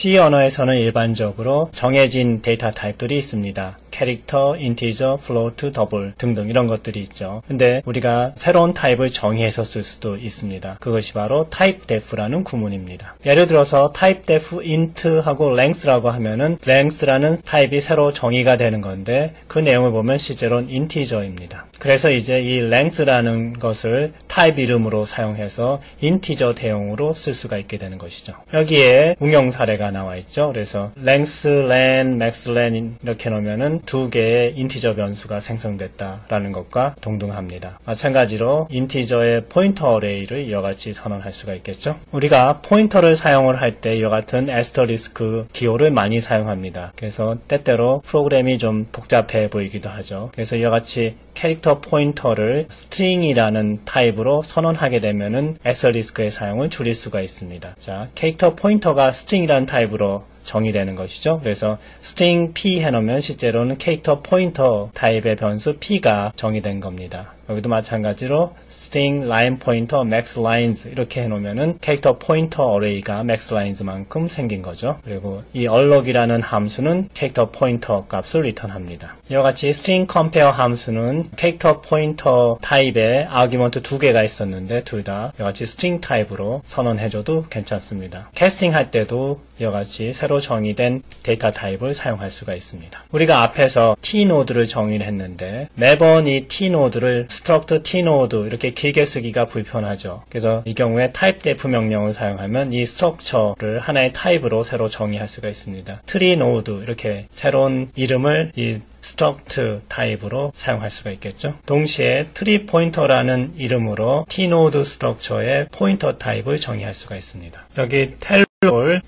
C 언어에서는 일반적으로 정해진 데이터 타입들이 있습니다. 캐릭터, 인티저, 플로트, 더블 등등 이런 것들이 있죠. 근데 우리가 새로운 타입을 정의해서 쓸 수도 있습니다. 그것이 바로 typedef라는 구문입니다. 예를 들어서 typedef int하고 length라고 하면은 length라는 타입이 새로 정의가 되는 건데 그 내용을 보면 실제로는 인티저입니다. 그래서 이제 이 length라는 것을 타입 이름으로 사용해서 인티저 대용으로 쓸 수가 있게 되는 것이죠. 여기에 응용 사례가 나와 있죠. 그래서 length, len, max, len 이렇게 놓으면은 두 개의 인티저 변수가 생성됐다라는 것과 동등합니다. 마찬가지로 인티저의 포인터 어레이를 이와 같이 선언할 수가 있겠죠. 우리가 포인터를 사용을 할 때 이와 같은 애스터리스크 기호를 많이 사용합니다. 그래서 때때로 프로그램이 좀 복잡해 보이기도 하죠. 그래서 이와 같이 캐릭터 포인터를 string이라는 타입으로 선언하게 되면은 애스터리스크의 사용을 줄일 수가 있습니다. 자, 캐릭터 포인터가 string이라는 타입으로 정의되는 것이죠. 그래서 string p 해놓으면 실제로는 캐릭터 포인터 타입의 변수 p가 정의된 겁니다. 여기도 마찬가지로 string line pointer max lines 이렇게 해놓으면은 캐릭터 포인터 어레이가 max lines만큼 생긴 거죠. 그리고 이 얼럭이라는 함수는 캐릭터 포인터 값을 리턴합니다. 이와 같이 string compare 함수는 캐릭터 포인터 타입의 아규먼트 두 개가 있었는데 둘 다 이와 같이 string 타입으로 선언해줘도 괜찮습니다. 캐스팅 할 때도 이와 같이 새로 정의된 데이터 타입을 사용할 수가 있습니다. 우리가 앞에서 t노드를 정의를 했는데 매번 이 t노드를 struct tnode 이렇게 길게 쓰기가 불편하죠. 그래서 이 경우에 typedef 명령을 사용하면 이 스트럭처를 하나의 타입으로 새로 정의할 수가 있습니다. treeNode 이렇게 새로운 이름을 이 struct 타입으로 사용할 수가 있겠죠. 동시에 treePointer라는 이름으로 tnode 스트럭처의 포인터 타입을 정의할 수가 있습니다. 여기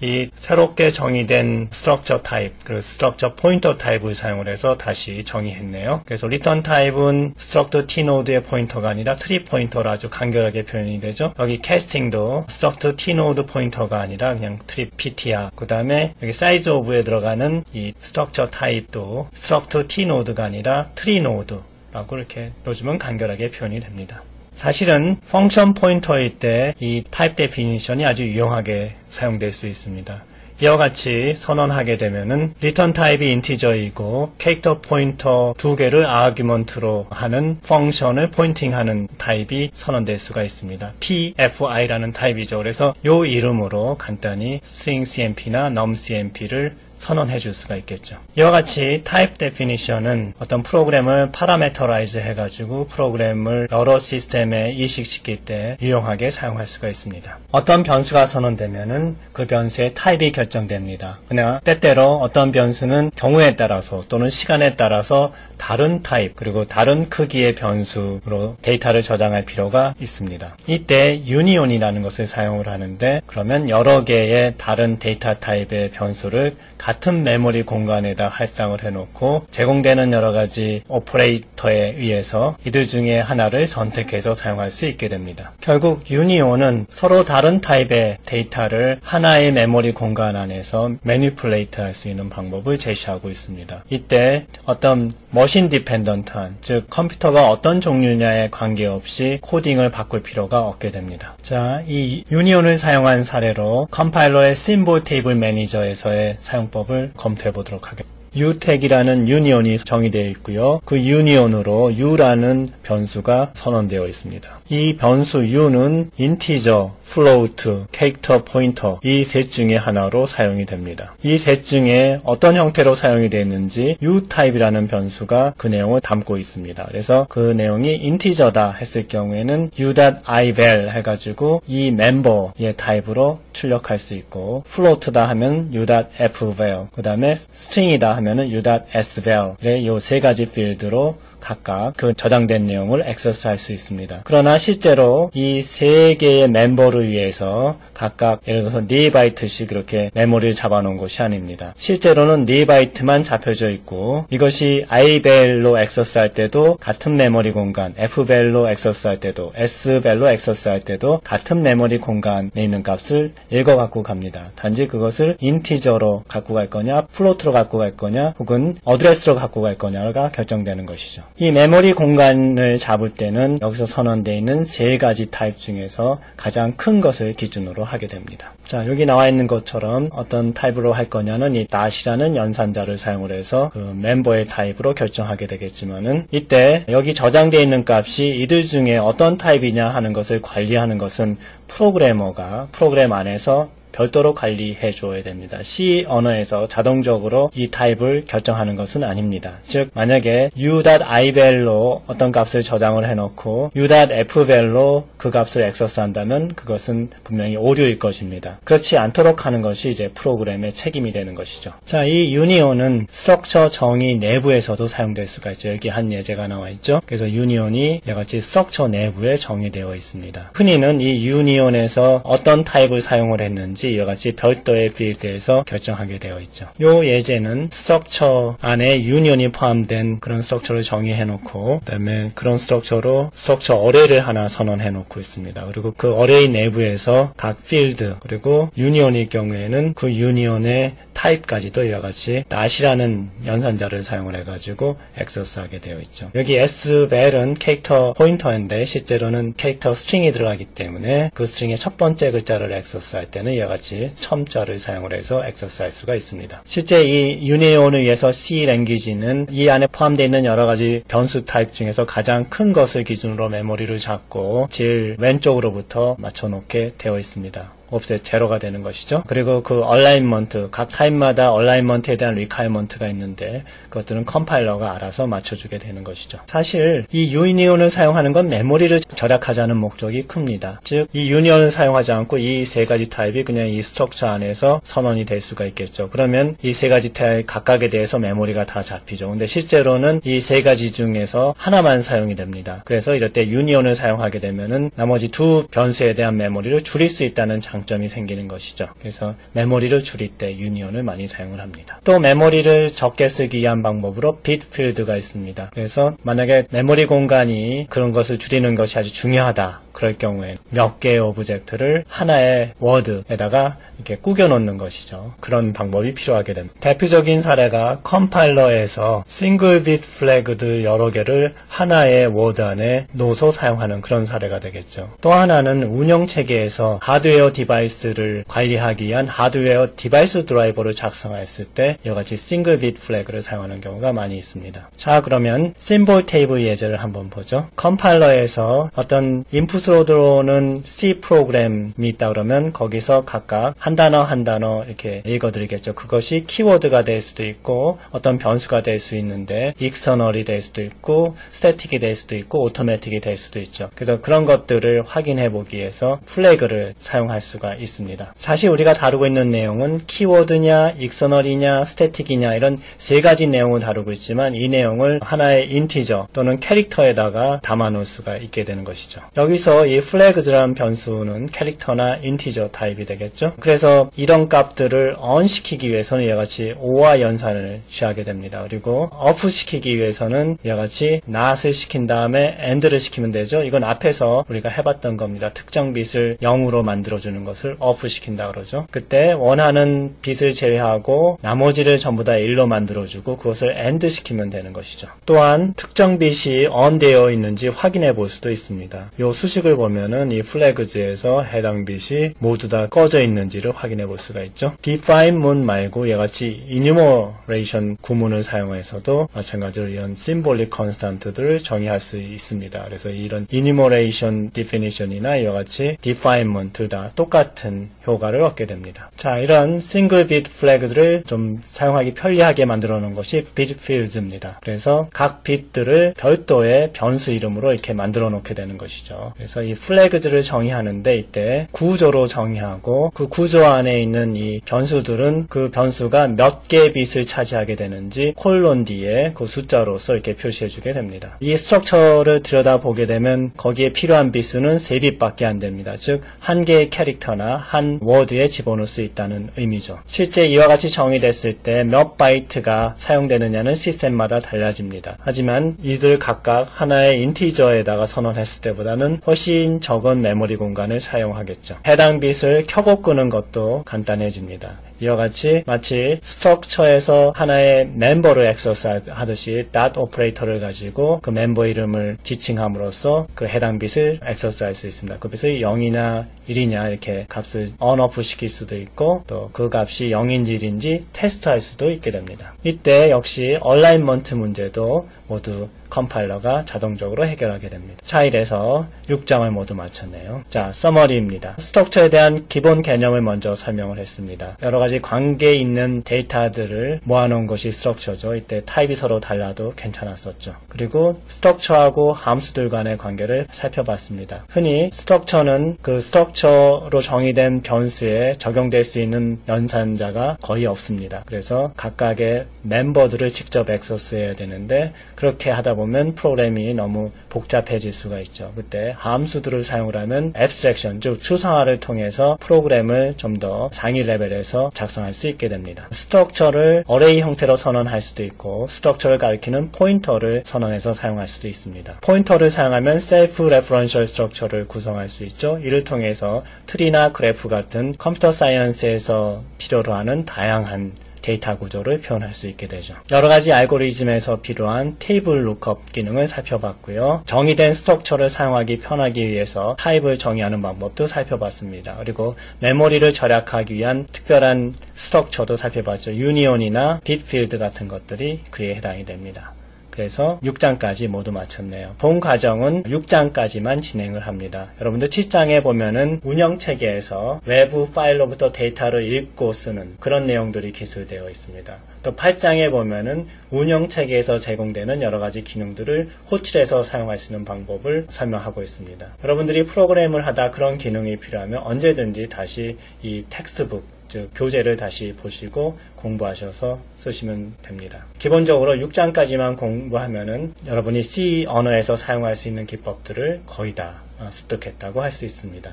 이 새롭게 정의된 스트럭처 타입, 그 스트럭처 포인터 타입을 사용을 해서 다시 정의했네요. 그래서 리턴 타입은 struct tnode의 포인터가 아니라 tree 포인터로 아주 간결하게 표현이 되죠. 여기 casting도 struct tnode 포인터가 아니라 그냥 tree ptr. 그 다음에 여기 size of에 들어가는 이 스트럭처 타입도 struct tnode가 아니라 tree node라고 이렇게 놓으면 간결하게 표현이 됩니다. 사실은 펑션 포인터일 때 이 타입 데피니션이 아주 유용하게 사용될 수 있습니다. 이와 같이 선언하게 되면은 리턴 타입이 인티저이고 캐릭터 포인터 두 개를 아규먼트로 하는 펑션을 포인팅하는 타입이 선언될 수가 있습니다. pfi라는 타입이죠. 그래서 이 이름으로 간단히 string cmp나 num cmp를 선언해 줄 수가 있겠죠. 이와 같이 타입 데피니션은 어떤 프로그램을 파라메터라이즈 해가지고 프로그램을 여러 시스템에 이식시킬 때 유용하게 사용할 수가 있습니다. 어떤 변수가 선언되면은 그 변수의 타입이 결정됩니다. 그러나 때때로 어떤 변수는 경우에 따라서 또는 시간에 따라서 다른 타입 그리고 다른 크기의 변수로 데이터를 저장할 필요가 있습니다. 이때 유니온이라는 것을 사용을 하는데 그러면 여러 개의 다른 데이터 타입의 변수를 같은 메모리 공간에다 할당을 해놓고 제공되는 여러 가지 오퍼레이터에 의해서 이들 중에 하나를 선택해서 사용할 수 있게 됩니다. 결국 유니온은 서로 다른 타입의 데이터를 하나의 메모리 공간 안에서 매니플레이트 할 수 있는 방법을 제시하고 있습니다. 이때 어떤 머신 디펜던트한, 즉 컴퓨터가 어떤 종류냐에 관계없이 코딩을 바꿀 필요가 없게 됩니다. 자, 이 유니온을 사용한 사례로 컴파일러의 심볼 테이블 매니저에서의 사용법을 검토해 보도록 하겠습니다. u택이라는 유니온이 정의되어 있고요. 그 유니온으로 u라는 변수가 선언되어 있습니다. 이 변수 u는 인티저, 플로트, 캐릭터 포인터 이 셋 중에 하나로 사용이 됩니다. 이 셋 중에 어떤 형태로 사용이 되는지 u타입이라는 변수가 그 내용을 담고 있습니다. 그래서 그 내용이 인티저다 했을 경우에는 u.ival 해가지고 이 멤버의 타입으로 출력할 수 있고 플로트다 하면 u.fval 그 다음에 스트링이다 하면은 u.sval 이 세 가지 필드로 각각 그 저장된 내용을 액세스할 수 있습니다. 그러나 실제로 이 세 개의 멤버를 위해서 각각 예를 들어서 4바이트씩 그렇게 메모리를 잡아놓은 것이 아닙니다. 실제로는 4바이트만 잡혀져 있고 이것이 ival로 액세스할 때도 같은 메모리 공간, fval로 액세스할 때도, sval로 액세스할 때도 같은 메모리 공간에 있는 값을 읽어 갖고 갑니다. 단지 그것을 인티저로 갖고 갈 거냐, 플로트로 갖고 갈 거냐, 혹은 어드레스로 갖고 갈 거냐가 결정되는 것이죠. 이 메모리 공간을 잡을 때는 여기서 선언되어 있는 세 가지 타입 중에서 가장 큰 것을 기준으로 하게 됩니다. 자, 여기 나와 있는 것처럼 어떤 타입으로 할 거냐는 이 dot이라는 연산자를 사용을 해서 그 멤버의 타입으로 결정하게 되겠지만은, 이때 여기 저장되어 있는 값이 이들 중에 어떤 타입이냐 하는 것을 관리하는 것은 프로그래머가 프로그램 안에서 별도로 관리해 줘야 됩니다. C 언어에서 자동적으로 이 타입을 결정하는 것은 아닙니다. 즉, 만약에 u.ival로 어떤 값을 저장을 해놓고 u.fval로 그 값을 액세스한다면 그것은 분명히 오류일 것입니다. 그렇지 않도록 하는 것이 이제 프로그램의 책임이 되는 것이죠. 자, 이 union은 스트럭처 정의 내부에서도 사용될 수가 있죠. 여기 한 예제가 나와 있죠. 그래서 union이 이같이 스트럭처 내부에 정의되어 있습니다. 흔히는 이 union에서 어떤 타입을 사용을 했는지 이와같이 별도의 필드에서 결정하게 되어 있죠. 이 예제는 스트럭처 안에 유니온이 포함된 그런 스트럭처를 정의해 놓고, 그 다음에 그런 스트럭처로 스트럭처 어레이를 하나 선언해 놓고 있습니다. 그리고 그 어레이 내부에서 각 필드, 그리고 유니온일 경우에는 그 유니온의 타입까지도 이와 같이 dot이라는 연산자를 사용을 해가지고 액세스하게 되어 있죠. 여기 sval은 캐릭터 포인터인데 실제로는 캐릭터 스트링이 들어가기 때문에 그 스트링의 첫 번째 글자를 액세스할 때는 이와 같이 첨자를 사용을 해서 액세스할 수가 있습니다. 실제 이 유니온을 위해서 C 랭귀지는 이 안에 포함되어 있는 여러 가지 변수 타입 중에서 가장 큰 것을 기준으로 메모리를 잡고 제일 왼쪽으로부터 맞춰놓게 되어 있습니다. offset 제로가 되는 것이죠. 그리고 그 얼라인먼트, 각 타입마다 얼라인먼트에 대한 리콰이먼트가 있는데 그것들은 컴파일러가 알아서 맞춰주게 되는 것이죠. 사실 이 유니온을 사용하는 건 메모리를 절약하자는 목적이 큽니다. 즉, 이 유니온을 사용하지 않고 이 세 가지 타입이 그냥 이 스트럭처 안에서 선언이 될 수가 있겠죠. 그러면 이 세 가지 타입 각각에 대해서 메모리가 다 잡히죠. 근데 실제로는 이 세 가지 중에서 하나만 사용이 됩니다. 그래서 이럴 때 유니온을 사용하게 되면은 나머지 두 변수에 대한 메모리를 줄일 수 있다는 장점이 생기는 것이죠. 그래서 메모리를 줄일 때 유니온을 많이 사용을 합니다. 또 메모리를 적게 쓰기 위한 방법으로 빗 필드가 있습니다. 그래서 만약에 메모리 공간이 그런 것을 줄이는 것이 아주 중요하다, 그럴 경우에 몇 개의 오브젝트를 하나의 워드에다가 이렇게 꾸겨 놓는 것이죠. 그런 방법이 필요하게 됩니다. 대표적인 사례가 컴파일러에서 싱글 빗 플래그들 여러 개를 하나의 워드 안에 넣어서 사용하는 그런 사례가 되겠죠. 또 하나는 운영체계에서 하드웨어 디바이스를 관리하기 위한 하드웨어 디바이스 드라이버를 작성했을 때 이와같이 싱글 빗 플래그를 사용하는 경우가 많이 있습니다. 자, 그러면 심볼 테이블 예제를 한번 보죠. 컴파일러에서 어떤 인풋으로 들어오는 C 프로그램이 있다 그러면 거기서 각각 한 단어 한 단어 이렇게 읽어드리겠죠. 그것이 키워드가 될 수도 있고 어떤 변수가 될 수 있는데 익스터널이 될 수도 있고 스태틱이 될 수도 있고 오토매틱이 될 수도 있죠. 그래서 그런 것들을 확인해 보기 위해서 플래그를 사용할 수가 있습니다. 사실 우리가 다루고 있는 내용은 키워드냐 익스터널이냐 스태틱이냐 이런 세 가지 내용을 다루고 있지만 이 내용을 하나의 인티저 또는 캐릭터에다가 담아 놓을 수가 있게 되는 것이죠. 여기서 이 flags라는 변수는 캐릭터나 인티저 타입이 되겠죠. 그래서 이런 값들을 on 시키기 위해서는 이와 같이 o와 연산을 취하게 됩니다. 그리고 off 시키기 위해서는 이와 같이 not을 시킨 다음에 and를 시키면 되죠. 이건 앞에서 우리가 해봤던 겁니다. 특정 bit을 0으로 만들어주는 것을 off 시킨다 그러죠. 그때 원하는 bit을 제외하고 나머지를 전부 다 1로 만들어주고 그것을 and 시키면 되는 것이죠. 또한 특정 bit이 on 되어 있는지 확인해 볼 수도 있습니다. 이 수식을 보면은 이 flags에서 해당 bit이 모두 다 꺼져 있는지를 확인해 볼 수가 있죠. define 문 말고 이같이 enumeration 구문을 사용해서도 마찬가지로 이런 symbolic constant들을 정의할 수 있습니다. 그래서 이런 enumeration definition이나 이와 같이 define 문 둘 다 똑같은 효과를 얻게 됩니다. 자, 이런 single bit flag들을 좀 사용하기 편리하게 만들어 놓은 것이 bit fields입니다. 그래서 각 bit들을 별도의 변수 이름으로 이렇게 만들어 놓게 되는 것이죠. 그래서 이 flags를 정의하는데 이때 구조로 정의하고 그 구조 안에 있는 이 변수들은 그 변수가 몇 개의 bit을 차지하게 되는지 콜론 뒤에 그 숫자로서 이렇게 표시해 주게 됩니다. 이 스트럭처를 들여다보게 되면 거기에 필요한 bit수는 3bit밖에 안 됩니다. 즉, 한 개의 캐릭터나 한 워드에 집어넣을 수 있다는 의미죠. 실제 이와 같이 정의됐을 때 몇 바이트가 사용되느냐는 시스템마다 달라집니다. 하지만 이들 각각 하나의 인티저에다가 선언했을 때보다는 훨씬 적은 메모리 공간을 사용하겠죠. 해당 bit을 켜고 끄는 것도 간단해집니다. 이와 같이 마치 스트럭처에서 하나의 멤버를 액세스 하듯이 dot 오퍼레이터를 가지고 그 멤버 이름을 지칭함으로써 그 해당 bit을 액세스할 수 있습니다. 그 bit이 0이나 1이냐 이렇게 값을 on-off 시킬 수도 있고 또 그 값이 0인지 1인지 테스트할 수도 있게 됩니다. 이때 역시 얼라인먼트 문제도 모두 컴파일러가 자동적으로 해결하게 됩니다. 자, 이래서 6장을 모두 마쳤네요. 자, 서머리입니다. 스트럭처에 대한 기본 개념을 먼저 설명을 했습니다. 여러 가지 관계 있는 데이터들을 모아놓은 것이 스트럭처죠. 이때 타입이 서로 달라도 괜찮았었죠. 그리고 스트럭처하고 함수들 간의 관계를 살펴봤습니다. 흔히 스트럭처는 그 스트럭처로 정의된 변수에 적용될 수 있는 연산자가 거의 없습니다. 그래서 각각의 멤버들을 직접 액세스해야 되는데 그렇게 하다 보면 프로그램이 너무 복잡해질 수가 있죠. 그때 함수들을 사용을 하면 앱스트랙션, 즉 추상화를 통해서 프로그램을 좀 더 상위 레벨에서 작성할 수 있게 됩니다. 스트럭처를 어레이 형태로 선언할 수도 있고 스트럭처를 가리키는 포인터를 선언해서 사용할 수도 있습니다. 포인터를 사용하면 셀프 레퍼런셜 스트럭처를 구성할 수 있죠. 이를 통해서 트리나 그래프 같은 컴퓨터 사이언스에서 필요로 하는 다양한 데이터 구조를 표현할 수 있게 되죠. 여러 가지 알고리즘에서 필요한 테이블 룩업 기능을 살펴봤고요. 정의된 스트럭처를 사용하기 편하기 위해서 타입을 정의하는 방법도 살펴봤습니다. 그리고 메모리를 절약하기 위한 특별한 스트럭처도 살펴봤죠. 유니온이나 빅필드 같은 것들이 그에 해당이 됩니다. 그래서 6장까지 모두 마쳤네요. 본 과정은 6장까지만 진행을 합니다. 여러분들 7장에 보면은 운영체계에서 외부 파일로부터 데이터를 읽고 쓰는 그런 내용들이 기술되어 있습니다. 또 8장에 보면은 운영체계에서 제공되는 여러가지 기능들을 호출해서 사용할 수 있는 방법을 설명하고 있습니다. 여러분들이 프로그램을 하다 그런 기능이 필요하면 언제든지 다시 이 텍스트북 즉 교재를 다시 보시고 공부하셔서 쓰시면 됩니다. 기본적으로 6장까지만 공부하면은 여러분이 C 언어에서 사용할 수 있는 기법들을 거의 다 습득했다고 할 수 있습니다.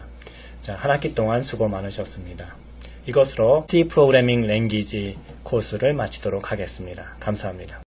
자, 한 학기 동안 수고 많으셨습니다. 이것으로 C 프로그래밍 랭귀지 코스를 마치도록 하겠습니다. 감사합니다.